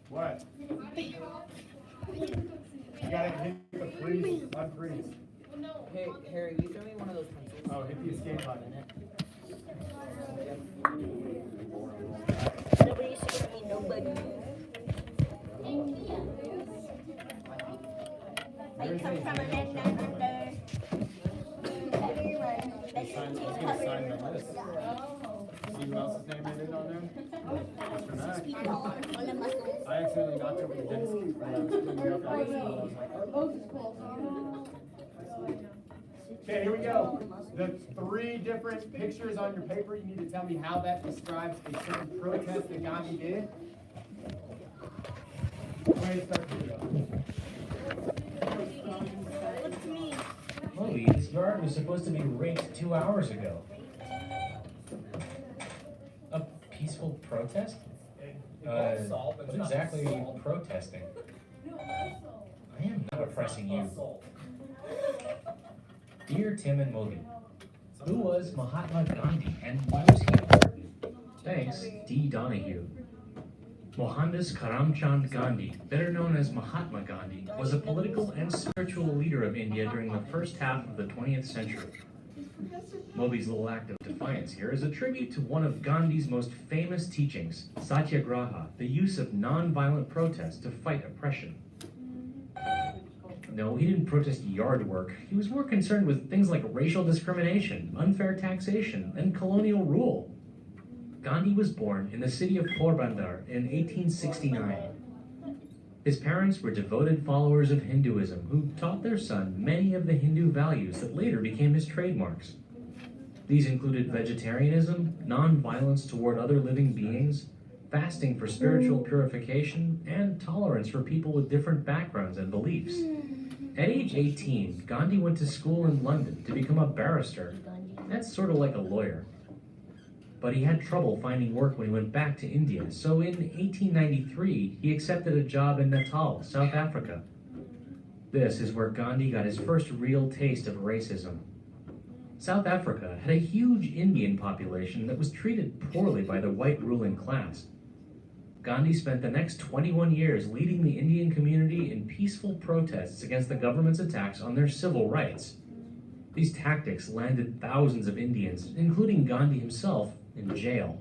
What? You gotta hit the freeze, unfreeze. Hey, Harry, you throw me one of those pencils. Oh, hit the escape button. Nobody saved me, nobody. I come from a land down under. Everyone, let's Sign take the list. See who else's name it is on there? Mr. Mac. people on the muscles. I accidentally knocked over the desk when I was cleaning up after school. I was like, okay, here we go. The 3 different pictures on your paper, you need to tell me how that describes a certain protest that Gandhi did. Ready to start the video. What's me? Chloe, this yard was supposed to be raked 2 hours ago. A peaceful protest? What exactly are you protesting? I am not oppressing you. Dear Tim and Moby, who was Mahatma Gandhi and why was he important? Thanks, D. Donahue. Mohandas Karamchand Gandhi, better known as Mahatma Gandhi, was a political and spiritual leader of India during the first half of the 20th century. Moby's little act of defiance here is a tribute to one of Gandhi's most famous teachings, Satyagraha, the use of non-violent protest to fight oppression. No, he didn't protest yard work. He was more concerned with things like racial discrimination, unfair taxation, and colonial rule. Gandhi was born in the city of Porbandar in 1869. His parents were devoted followers of Hinduism who taught their son many of the Hindu values that later became his trademarks. These included vegetarianism, non-violence toward other living beings, fasting for spiritual purification, and tolerance for people with different backgrounds and beliefs. At age 18, Gandhi went to school in London to become a barrister. That's sort of like a lawyer. But he had trouble finding work when he went back to India, so in 1893, he accepted a job in Natal, South Africa. This is where Gandhi got his first real taste of racism. South Africa had a huge Indian population that was treated poorly by the white ruling class. Gandhi spent the next 21 years leading the Indian community in peaceful protests against the government's attacks on their civil rights. These tactics landed thousands of Indians, including Gandhi himself, in jail.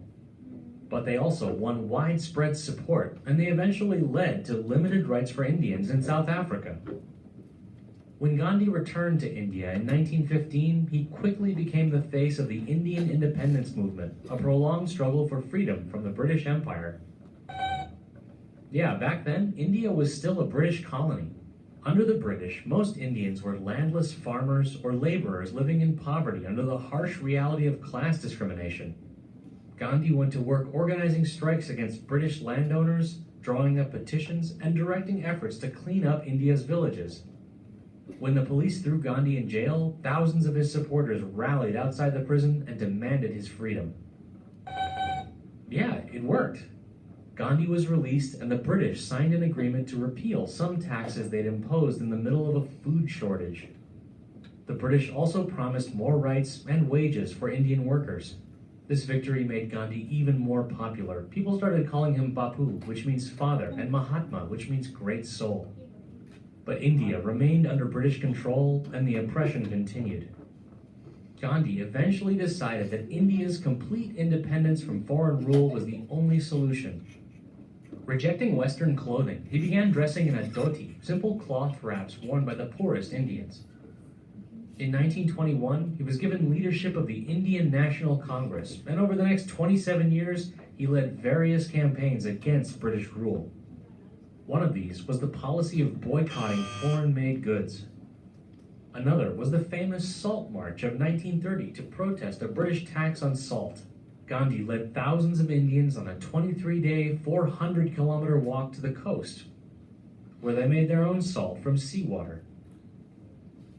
But they also won widespread support, and they eventually led to limited rights for Indians in South Africa. When Gandhi returned to India in 1915, he quickly became the face of the Indian independence movement, a prolonged struggle for freedom from the British Empire. Yeah, back then, India was still a British colony. Under the British, most Indians were landless farmers or laborers living in poverty under the harsh reality of class discrimination. Gandhi went to work organizing strikes against British landowners, drawing up petitions, and directing efforts to clean up India's villages. When the police threw Gandhi in jail, thousands of his supporters rallied outside the prison and demanded his freedom. Yeah, it worked. Gandhi was released, and the British signed an agreement to repeal some taxes they'd imposed in the middle of a food shortage. The British also promised more rights and wages for Indian workers. This victory made Gandhi even more popular. People started calling him Bapu, which means father, and Mahatma, which means great soul. But India remained under British control, and the oppression continued. Gandhi eventually decided that India's complete independence from foreign rule was the only solution. Rejecting Western clothing, he began dressing in a dhoti, simple cloth wraps worn by the poorest Indians. In 1921, he was given leadership of the Indian National Congress, and over the next 27 years, he led various campaigns against British rule. One of these was the policy of boycotting foreign-made goods. Another was the famous Salt March of 1930 to protest a British tax on salt. Gandhi led thousands of Indians on a 23-day, 400-kilometer walk to the coast, where they made their own salt from seawater.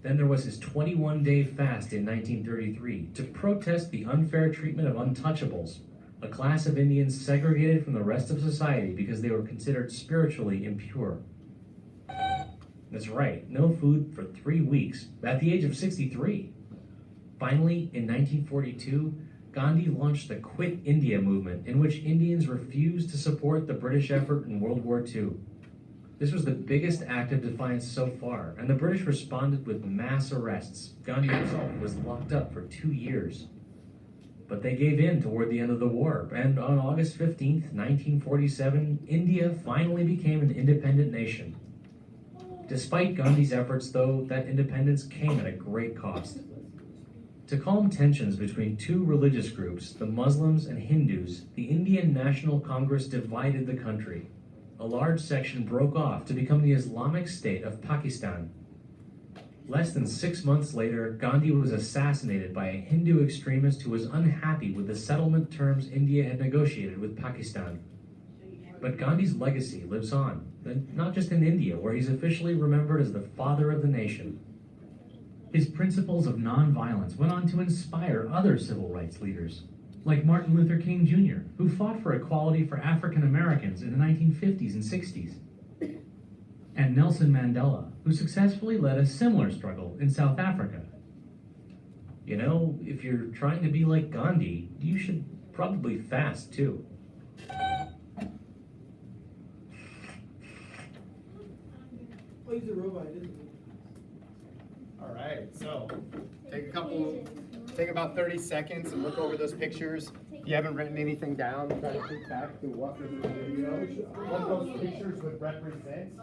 Then there was his 21-day fast in 1933 to protest the unfair treatment of untouchables, a class of Indians segregated from the rest of society because they were considered spiritually impure. That's right, no food for 3 weeks, at the age of 63. Finally, in 1942, Gandhi launched the Quit India movement, in which Indians refused to support the British effort in World War II. This was the biggest act of defiance so far, and the British responded with mass arrests. Gandhi himself was locked up for 2 years. But they gave in toward the end of the war, and on August 15th, 1947, India finally became an independent nation. Despite Gandhi's efforts, though, that independence came at a great cost. To calm tensions between two religious groups, the Muslims and Hindus, the Indian National Congress divided the country. A large section broke off to become the Islamic State of Pakistan. Less than 6 months later, Gandhi was assassinated by a Hindu extremist who was unhappy with the settlement terms India had negotiated with Pakistan. But Gandhi's legacy lives on, and not just in India, where he's officially remembered as the father of the nation. His principles of nonviolence went on to inspire other civil rights leaders, like Martin Luther King Jr., who fought for equality for African Americans in the 1950s and 60s, and Nelson Mandela, who successfully led a similar struggle in South Africa. You know, if you're trying to be like Gandhi, you should probably fast too. Well, he's a robot, isn't he? All right, so take about 30 seconds and look over those pictures. If you haven't written anything down, try to think back to what those pictures would represent.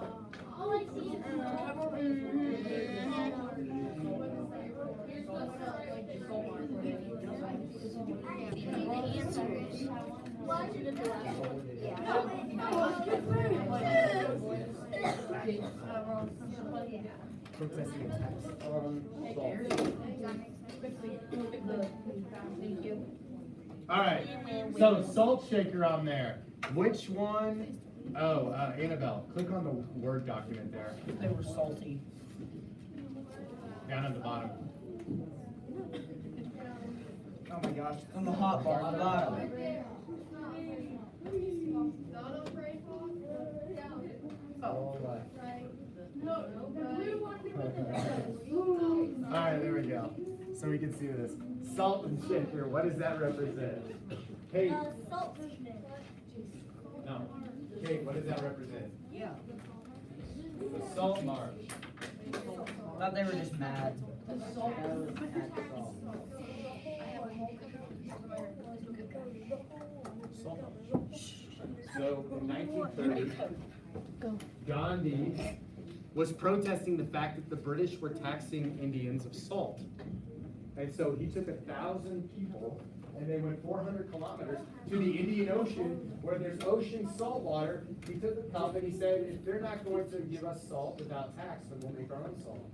Protesting attacks on all right, so salt shaker on there. Which one? Oh, Annabelle, click on the Word document there. They were salty. Down at the bottom. Oh my gosh, on the hot bar on the bottom. Alright, there we go. So we can see this. Salt and shaker, what does that represent? Kate? Salt. No. Kate, what does that represent? Yeah. The salt march. Thought they were just mad. So in 1930, Gandhi was protesting the fact that the British were taxing Indians of salt. And so he took 1,000 people and they went 400 kilometers to the Indian Ocean where there's ocean salt water. He took a cup and he said, if they're not going to give us salt without tax, then we'll make our own salt.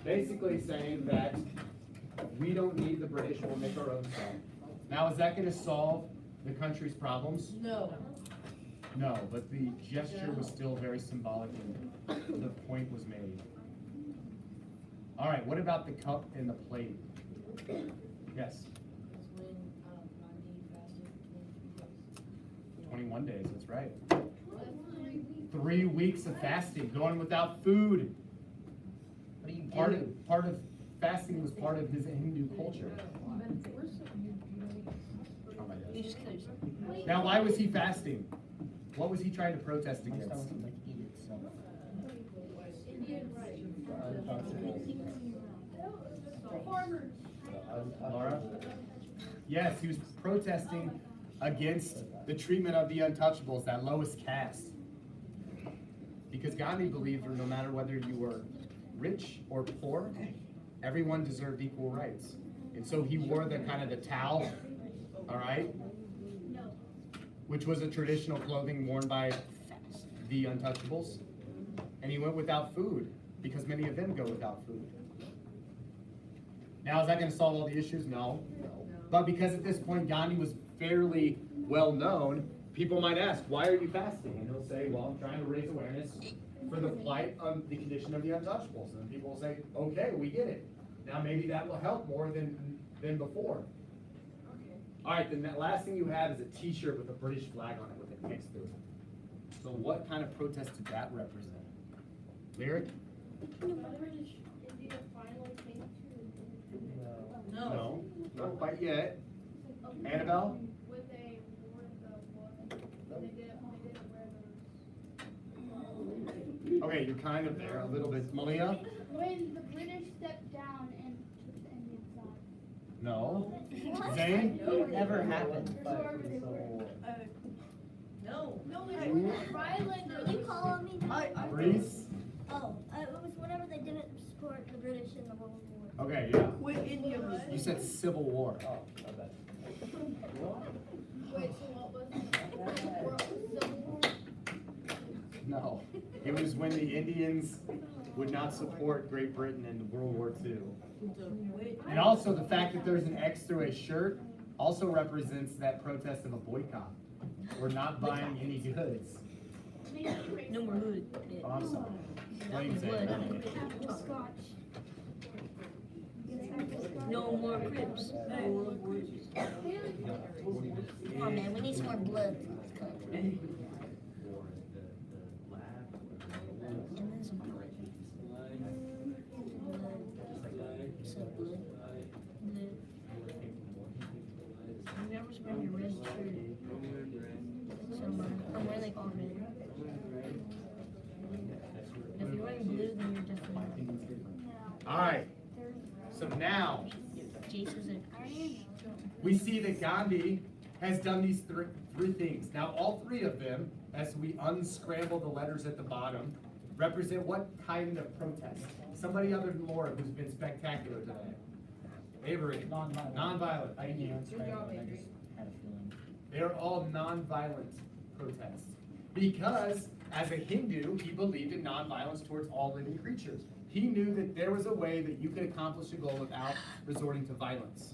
Basically saying, that we don't need the British, we'll make our own salt. Now, is that going to solve the country's problems? No. No, but the gesture was still very symbolic and the point was made. All right, what about the cup and the plate? Yes, 21 days, that's right. 3 weeks of fasting, going without food. What do you do? Part of fasting was part of his Hindu culture. Oh my gosh. Now, why was he fasting? What was he trying to protest against? Like eat it, so. Laura? Yes, he was protesting against the treatment of the untouchables, that lowest caste. Because Gandhi believed no matter whether you were rich or poor, everyone deserved equal rights. And so he wore the kind of the towel, all right, which was a traditional clothing worn by the untouchables. And he went without food because many of them go without food. Now, is that going to solve all the issues? No. But because at this point Gandhi was fairly well known, people might ask, why are you fasting? And he'll say, well, I'm trying to raise awareness for the plight of the condition of the untouchables. And people will say, okay, we get it. Now maybe that will help more than before. All right, then that last thing you have is a T-shirt with a British flag on it with an X through it. So what kind of protest did that represent? Lyric? No, not quite yet. Annabelle? Okay, you're kind of there, a little bit. Malia? When the British stepped down and took the Indian side. No. Zane? Never happened, but. No. No, it was violent. Are you calling me? Reese? Oh, it was whenever they didn't support the British in the World War. Okay, yeah. Quit India. You said Civil War. Oh, my bad. Wait, so what was it? Civil War? No. It was when the Indians would not support Great Britain in World War II. And also the fact that there's an X through a shirt also represents that protest of a boycott. We're not buying any goods. No more hood. Oh, I'm sorry. Blame Zane. No more Crips. Come on, man, we need some more blood. And then some blood. Some blood. You never wearing your red shirt. So I'm wearing all red. If you're wearing blue, then you're definitely. All right. So now Jason's a. we see that Gandhi has done these three things. Now, all three of them, as we unscramble the letters at the bottom, represent what kind of protest? Somebody other than Laura, who's been spectacular today. Avery. Non-violent. Non-violent. Thank you. They are all non-violent protests. Because, as a Hindu, he believed in non-violence towards all living creatures. He knew that there was a way that you could accomplish a goal without resorting to violence.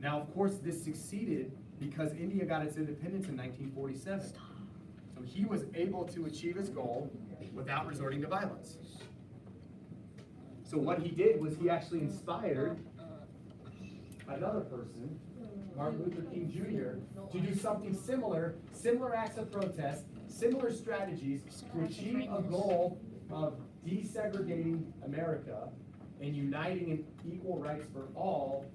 Now, of course, this succeeded because India got its independence in 1947. So he was able to achieve his goal without resorting to violence. So what he did was he actually inspired another person, Martin Luther King Jr., to do something similar acts of protest, similar strategies to achieve a goal of desegregating America and uniting in equal rights for all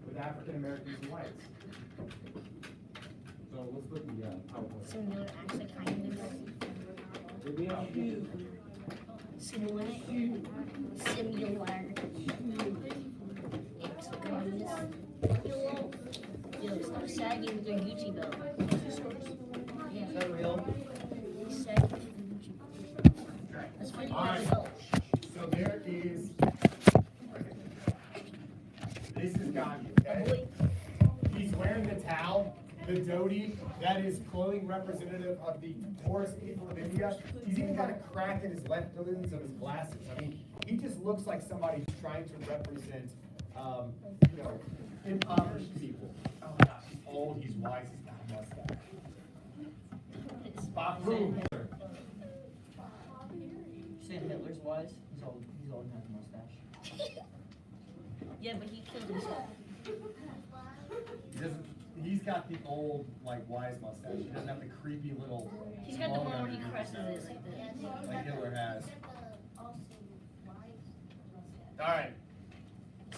with African Americans and whites. So let's look at the PowerPoint. Similar acts of kindness. Similar. Yo, stop sagging with your Gucci belt. Is that real? Sagging with your Gucci belt. That's why you All have right. a belt. So there is, this is Gandhi, okay? Boy, He's wearing the towel, the dhoti, that is clothing representative of the poorest people of India. He's even got a crack in his left lens of his glasses. I mean, he just looks like somebody who's trying to represent, you know, impoverished people. Oh gosh, he's old, he's wise, he's got a mustache. Bapu. Saying Hitler's wise? He's old and has a mustache. yeah, but he killed himself. He doesn't, he's got the old, like, wise mustache. He doesn't have the creepy little. He's got the long one where he underneath presses his it like nose, this. like Hitler has. Alright,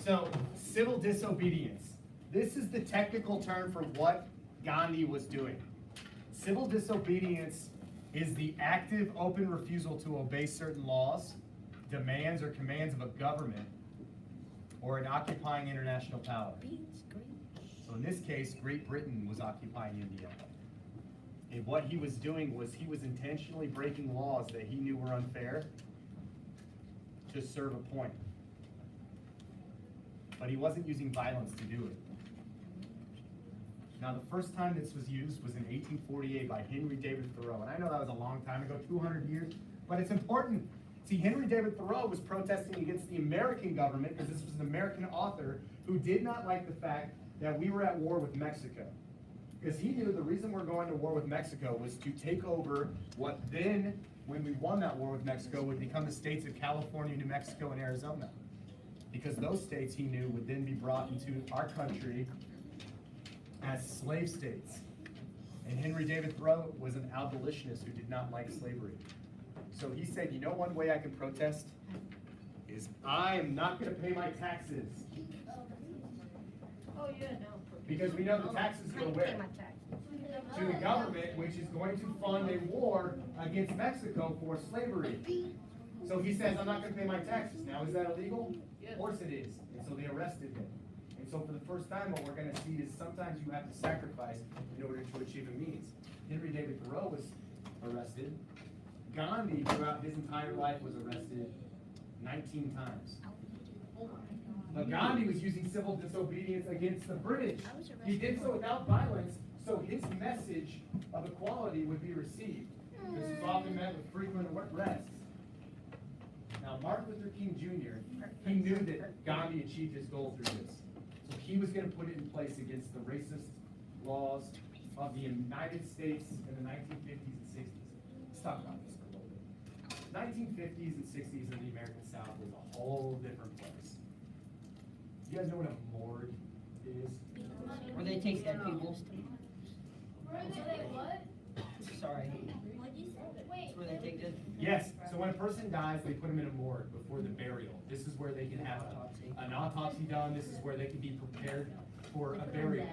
so civil disobedience. This is the technical term for what Gandhi was doing. Civil disobedience is the active, open refusal to obey certain laws, demands, or commands of a government or an occupying international power. So in this case, Great Britain was occupying India. And what he was doing was he was intentionally breaking laws that he knew were unfair to serve a point. But he wasn't using violence to do it. Now, the first time this was used was in 1848 by Henry David Thoreau. And I know that was a long time ago, 200 years, but it's important. See, Henry David Thoreau was protesting against the American government because this was an American author who did not like the fact that we were at war with Mexico. Because he knew the reason we're going to war with Mexico was to take over what then, when we won that war with Mexico, would become the states of California, New Mexico, and Arizona. because those states he knew would then be brought into our country as slave states. And Henry David Thoreau was an abolitionist who did not like slavery. So he said, you know, one way I can protest is I am not gonna pay my taxes. Oh, yeah, no. Because we know the taxes go where? To the government, which is going to fund a war against Mexico for slavery. So he says, I'm not gonna pay my taxes. Now, is that illegal? Of course it is. And so they arrested him. And so for the first time, what we're gonna see is sometimes you have to sacrifice in order to achieve a means. Henry David Thoreau was arrested. Gandhi, throughout his entire life, was arrested 19 times. But Gandhi was using civil disobedience against the British. He did so without violence, so his message of equality would be received. This was often met with frequent arrests. Now, Martin Luther King Jr., he knew that Gandhi achieved his goal through this. So he was going to put it in place against the racist laws of the United States in the 1950s and 60s. Let's talk about this for a little bit. 1950s and 60s in the American South was a whole different place. You guys know what a morgue is? Where they take dead people. What? Sorry. What'd you say? Wait. That's where they take dead. Yes, so when a person dies, they put them in a morgue before the burial. This is where they can have an autopsy done, this is where they can be prepared for a burial.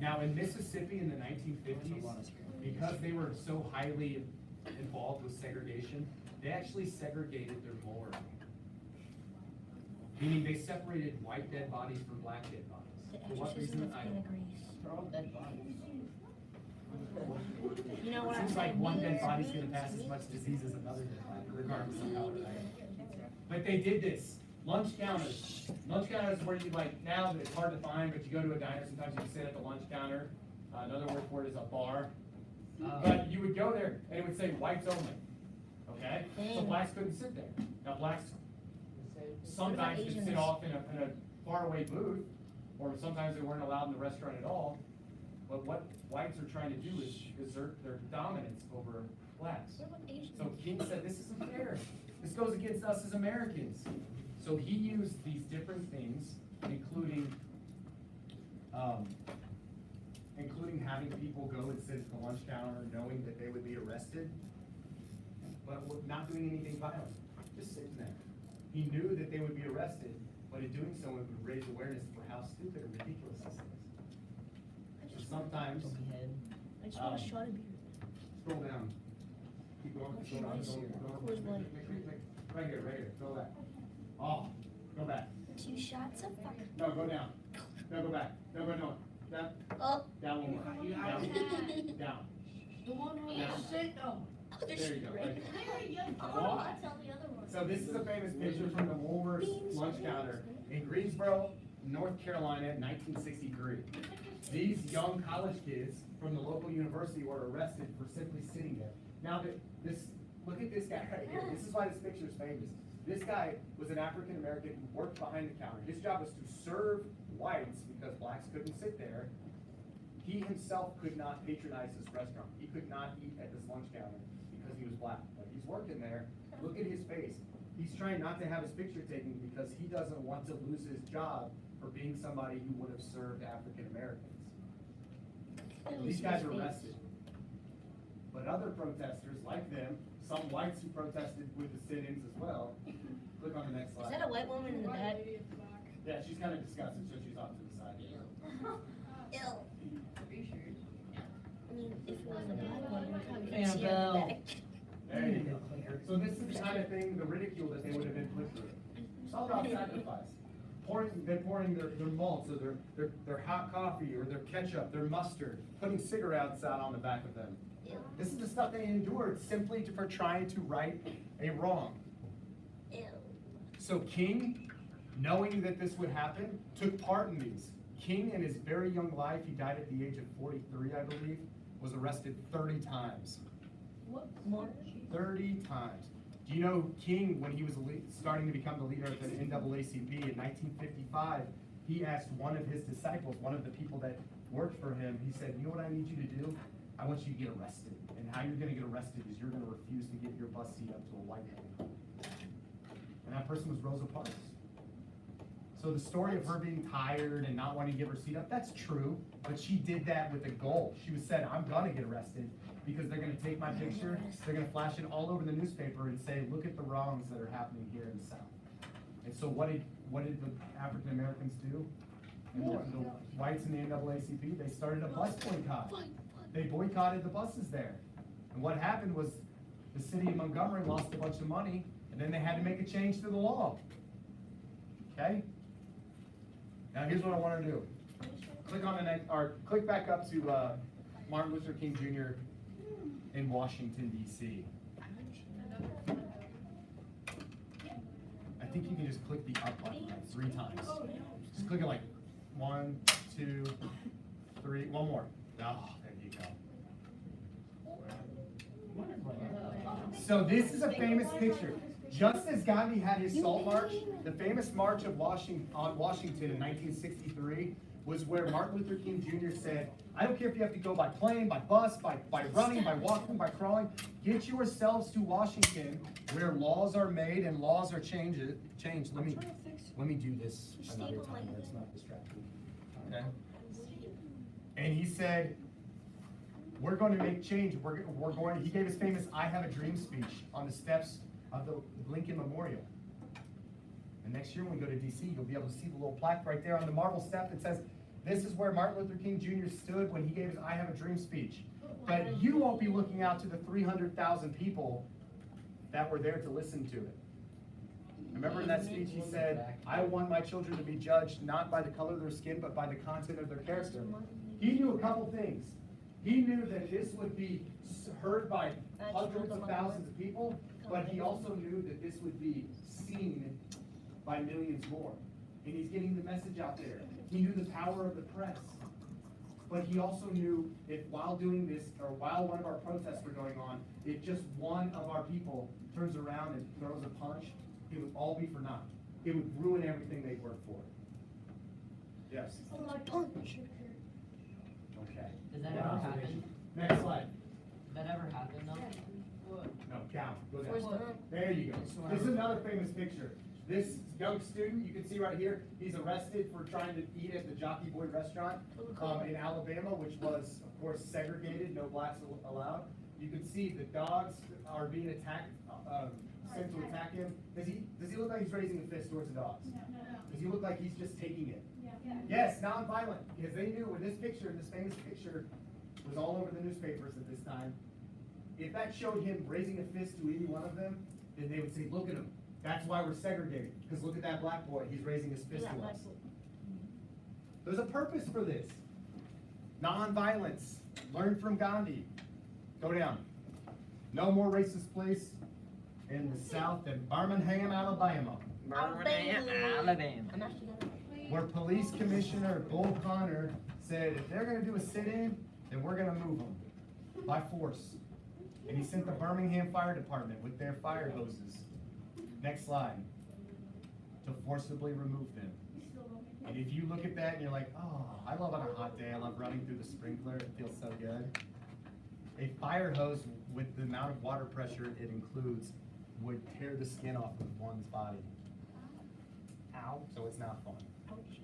Now, in Mississippi in the 1950s, because they were so highly involved with segregation, they actually segregated their morgue. Meaning they separated white dead bodies from black dead bodies. For what reason? I don't know. They're all dead bodies. You know what I'm Seems like saying? one dead body's gonna pass as much disease as another dead body, regardless of color, right? But they did this. Lunch counters. Lunch counters is where you like, now that it's hard to find, but you go to a diner, sometimes you can sit at the lunch counter. Another word for it is a bar. But you would go there and it would say whites only, okay? So blacks couldn't sit there. Now blacks sometimes could sit off in a faraway booth, or sometimes they weren't allowed in the restaurant at all. But what whites are trying to do is exert their dominance over blacks. So King said, this isn't fair. This goes against us as Americans. So he used these different things, including having people go and sit at the lunch counter knowing that they would be arrested, but not doing anything violent, just sitting there. He knew that they would be arrested, but in doing so, it would raise awareness for how stupid and ridiculous this is. So sometimes, I just want a shot of beer. scroll down. Keep going, scroll down, go. Right here, go back. Oh, go back. 2 shots of fire. No, go down. No, go back. No, down. Oh. Down one more. Down. The one who Yeah. was sick, oh. There you go. Right. I'll tell the other one. So this is a famous picture from the Woolworths lunch counter in Greensboro, North Carolina, in 1963. These young college kids from the local university were arrested for simply sitting there. Now, look at this guy right here. This is why this picture is famous. This guy was an African American who worked behind the counter. His job was to serve whites because blacks couldn't sit there. He himself could not patronize this restaurant. He could not eat at this lunch counter because he was black. But he's working there. Look at his face. He's trying not to have his picture taken because he doesn't want to lose his job for being somebody who would have served African Americans. These guys are arrested. But other protesters like them, some whites who protested with the sit-ins as well. Click on the next slide. Is that a white woman in the back? Yeah, she's kind of disgusted, so she's off to the side. Ew. I mean, if it was a black woman, we'd probably see her in the Annabelle. back. There you go. So this is the kind of thing, the ridicule that they would have been put through. It's all about sacrifice. They're pouring their malts, or their hot coffee, or their ketchup, their mustard, putting cigarettes out on the back of them. Ew. This is the stuff they endured simply for trying to right a wrong. Ew. So King, knowing that this would happen, took part in these. King, in his very young life, he died at the age of 43, I believe, was arrested 30 times. What? 30 times. Do you know King, when he was starting to become the leader of the NAACP in 1955, he asked one of his disciples, one of the people that worked for him, he said, you know what I need you to do? I want you to get arrested. And how you're gonna get arrested is you're gonna refuse to give your bus seat up to a white man. And that person was Rosa Parks. So the story of her being tired and not wanting to give her seat up, that's true, but she did that with a goal. She was said, I'm gonna get arrested because they're gonna take my picture, they're gonna flash it all over the newspaper and say, look at the wrongs that are happening here in the South. And so what did the African Americans do? And the whites in the NAACP, they started a bus boycott. They boycotted the buses there. And what happened was the city of Montgomery lost a bunch of money, and then they had to make a change to the law. Okay? Now here's what I want to do. Click on the next, or click back up to Martin Luther King Jr. in Washington, D.C. I think you can just click the up button like 3 times. Just click it like 1, 2, 3, one more. Oh, there you go. So this is a famous picture. Just as Gandhi had his Salt March, the famous March of Washington in 1963 was where Martin Luther King Jr. said, I don't care if you have to go by plane, by bus, by running, by walking, by crawling, get yourselves to Washington where laws are made and laws are changed. Let me do this another time where it's not distracting. Okay? And he said, we're going to make change. He gave his famous I Have a Dream speech on the steps of the Lincoln Memorial. And next year when we go to DC, you'll be able to see the little plaque right there on the marble step that says, this is where Martin Luther King Jr. stood when he gave his I Have a Dream speech. But you won't be looking out to the 300,000 people that were there to listen to it. Remember in that speech he said, I want my children to be judged not by the color of their skin, but by the content of their character. He knew a couple things. He knew that this would be heard by hundreds of thousands of people, but he also knew that this would be seen by millions more. And he's getting the message out there. He knew the power of the press. But he also knew if while doing this, or while one of our protests were going on, if just one of our people turns around and throws a punch, it would all be for naught. It would ruin everything they worked for. Yes? Okay. Does that ever happen? Next slide. Does that ever happen though? No, down. Go down. There you go. This is another famous picture. This young student, you can see right here, he's arrested for trying to eat at the Jockey Boy restaurant in Alabama, which was, of course, segregated, no blacks allowed. You can see the dogs are being attacked, sent to attack him. Does he look like he's raising a fist towards the dogs? Does he look like he's just taking it? Yes, nonviolent, because they knew when this famous picture, was all over the newspapers at this time. If that showed him raising a fist to any one of them, then they would say, look at him. That's why we're segregated, because look at that black boy, he's raising his fist to us. There's a purpose for this. Nonviolence. Learn from Gandhi. Go down. No more racist place in the South than Birmingham, Alabama, where Police Commissioner Bull Connor said, if they're gonna do a sit-in, then we're gonna move them by force. And he sent the Birmingham Fire Department with their fire hoses. Next slide. To forcibly remove them. And if you look at that and you're like, oh, I love on a hot day, I love running through the sprinkler, it feels so good. A fire hose with the amount of water pressure it includes would tear the skin off of one's body. Ow. So it's not fun.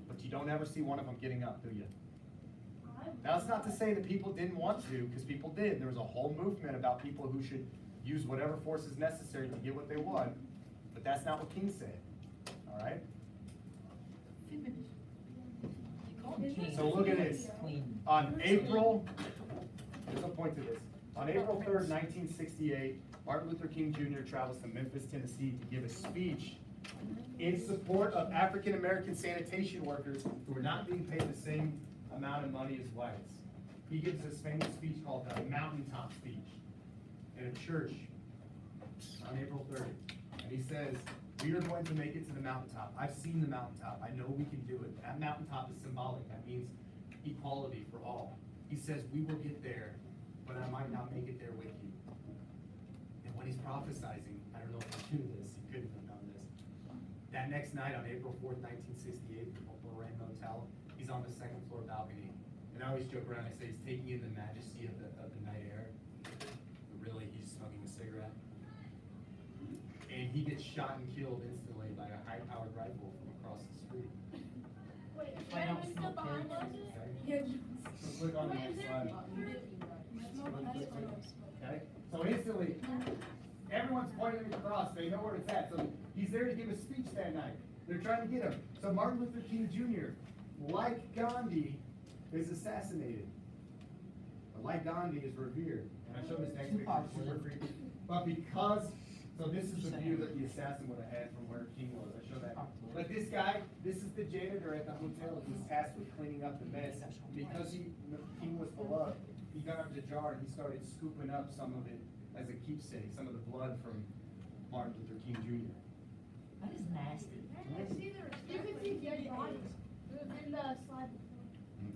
But you don't ever see one of them getting up, do you? Now it's not to say that people didn't want to, because people did. There was a whole movement about people who should use whatever force is necessary to get what they want. But that's not what King said. All right? So look at this. On April, there's a point to this. On April 3rd, 1968, Martin Luther King Jr. travels to Memphis, Tennessee to give a speech in support of African American sanitation workers who are not being paid the same amount of money as whites. He gives this famous speech called the Mountaintop Speech in a church on April 3rd. And he says, we are going to make it to the mountaintop. I've seen the mountaintop. I know we can do it. That mountaintop is symbolic. That means equality for all. He says, we will get there, but I might not make it there with you. And when he's prophesizing, I don't know if he knew this, he couldn't have done this. That next night on April 4th, 1968, the Lorraine Motel, he's on the second floor balcony. And I always joke around, I say he's taking in the majesty of the night air. But really, he's smoking a cigarette. And he gets shot and killed instantly by a high-powered rifle from across the street. If I don't smoke kids. So click on the next slide. Okay, so instantly, everyone's pointing across, they know where it's at, so he's there to give a speech that night. They're trying to get him. So Martin Luther King Jr., like Gandhi, is assassinated. But like Gandhi is revered. And I showed this next picture, it's super freaky. But because, so this is the view that the assassin would have had from where King was, I showed that. But this guy, this is the janitor at the hotel who was tasked with cleaning up the mess. Because King was beloved, he got up the jar and he started scooping up some of it as a keepsake, some of the blood from Martin Luther King Jr. That is nasty. You can see dead bodies in the slide.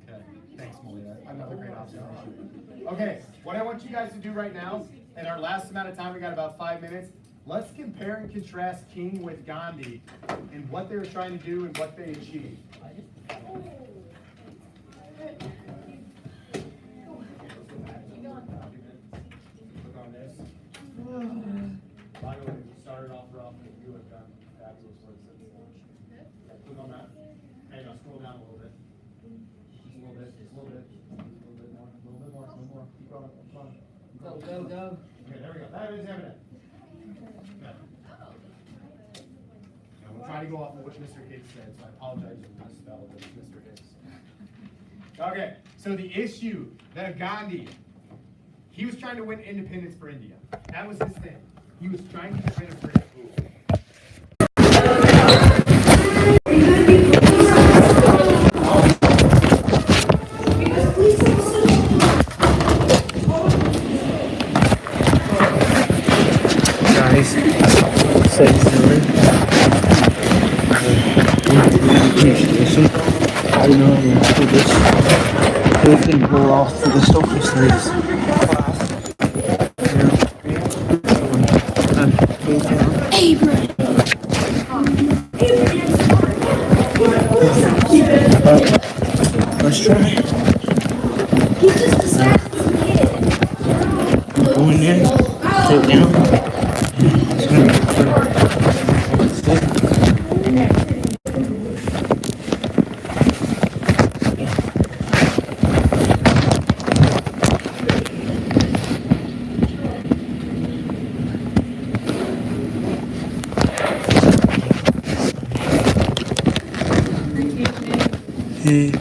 Okay, thanks, Malia. Another great observation. Okay, what I want you guys to do right now, in our last amount of time, we got about 5 minutes, let's compare and contrast King with Gandhi and what they were trying to do and what they achieved. Click on this. By the way, we started off rough and you have done fabulous work since launch. Yeah, click on that. Hey, now scroll down a little bit. Just a little bit, just a little bit. A little bit more, a little bit more, a little more. Keep going, keep going. Go, go, go. Okay, there we go. That is evident. Okay. Now we'll try to go off of what Mr. Hicks said, so I apologize if I misspelled it, Mr. Hicks. Okay, so the issue that Gandhi, he was trying to win independence for India. That was his thing. He was trying to get rid of British rule. Guys, I don't know for this. We can go off to the social studies class. Let's try. Go in there, sit down. Hey.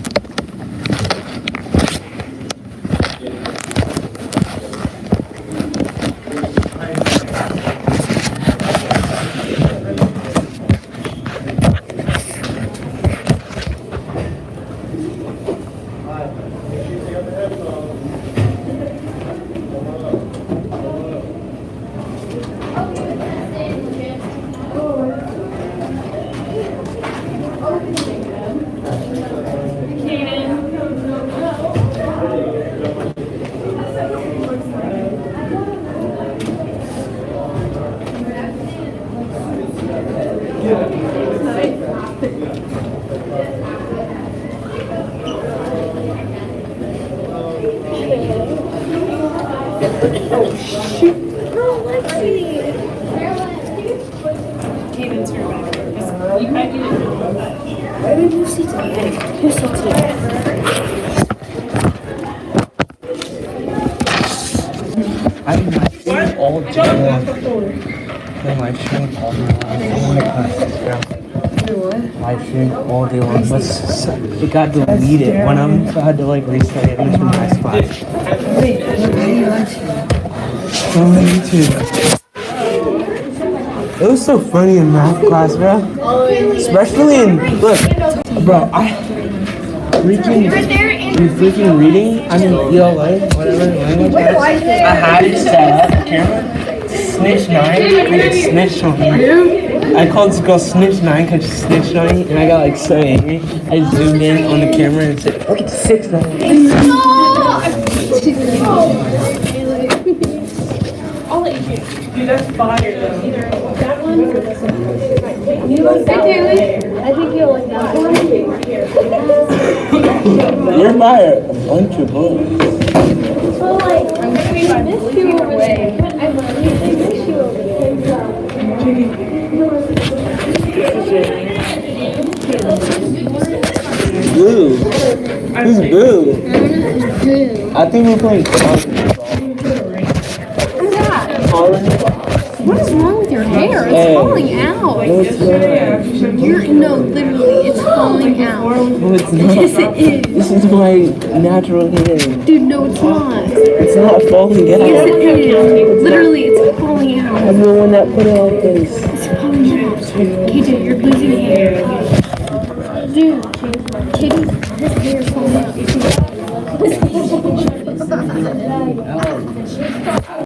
I'm live streaming all day long. I'm live streaming all day long. Oh my god. Live streaming all day long. It got deleted when I had to like restart it into my spot. On YouTube. It was so funny in math class, bro. Especially in, look, bro, freaking reading, I mean, ELA, whatever language I had it set up, camera, snitch 9, because it snitched on me. I called this girl snitch 9 because she snitched on me, and I got like so angry. I zoomed in on the camera and said, look at 6 9. I'll let you choose. Dude, that's fire though. Either that one or this one. You like that one? I think you'll like that one. You're fire. A bunch of books. So like, I miss you over there. I miss you over there. Blue? Who's Blue? Good. I think we're playing Colin. What is wrong with your hair? It's Hey. falling out. No, it's not. No, literally, it's falling out. No, it's not. Yes, it is. This is my natural hair. Dude, no, it's not. It's not falling out. Yes, it is. Literally, it's falling out. I'm the one that put it like this. It's falling out. Okay, dude, you're losing hair. Dude, Kitty, his hair is falling out.